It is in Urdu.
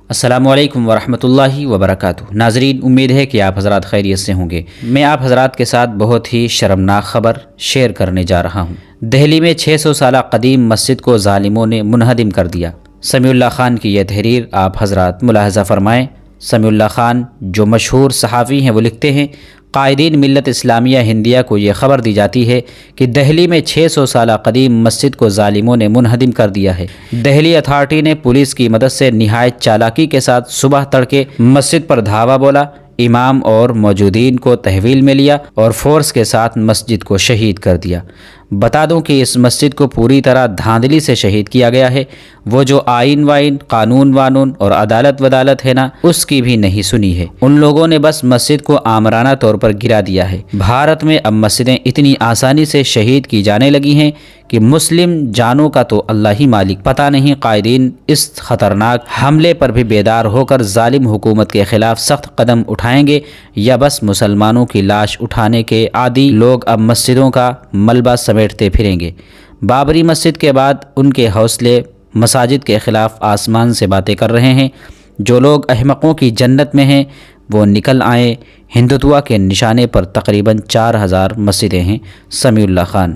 السلام علیکم ورحمۃ اللہ وبرکاتہ۔ ناظرین، امید ہے کہ آپ حضرات خیریت سے ہوں گے۔ میں آپ حضرات کے ساتھ بہت ہی شرمناک خبر شیئر کرنے جا رہا ہوں۔ دہلی میں 600 سالہ قدیم مسجد کو ظالموں نے منہدم کر دیا۔ سمیع اللہ خان کی یہ تحریر آپ حضرات ملاحظہ فرمائیں۔ سمیع اللہ خان جو مشہور صحافی ہیں، وہ لکھتے ہیں، قائدین ملت اسلامیہ ہندیہ کو یہ خبر دی جاتی ہے کہ دہلی میں 600 سالہ قدیم مسجد کو ظالموں نے منہدم کر دیا ہے۔ دہلی اتھارٹی نے پولیس کی مدد سے نہایت چالاکی کے ساتھ صبح تڑکے مسجد پر دھاوا بولا، امام اور موجودین کو تحویل میں لیا اور فورس کے ساتھ مسجد کو شہید کر دیا۔ بتا دوں کہ اس مسجد کو پوری طرح دھاندلی سے شہید کیا گیا ہے۔ وہ جو آئین وائن، قانون وانون اور عدالت ودالت ہے نا، اس کی بھی نہیں سنی ہے۔ ان لوگوں نے بس مسجد کو آمرانہ طور پر گرا دیا ہے۔ بھارت میں اب مسجدیں اتنی آسانی سے شہید کی جانے لگی ہیں کہ مسلم جانوں کا تو اللہ ہی مالک۔ پتہ نہیں قائدین اس خطرناک حملے پر بھی بیدار ہو کر ظالم حکومت کے خلاف سخت قدم اٹھائیں گے یا بس مسلمانوں کی لاش اٹھانے کے عادی لوگ اب مسجدوں کا ملبہ سمیٹتے پھریں گے۔ بابری مسجد کے بعد ان کے حوصلے مساجد کے خلاف آسمان سے باتیں کر رہے ہیں۔ جو لوگ احمقوں کی جنت میں ہیں وہ نکل آئیں۔ ہندوتوا کے نشانے پر تقریباً 4000 مسجدیں ہیں۔ سمیع اللہ خان۔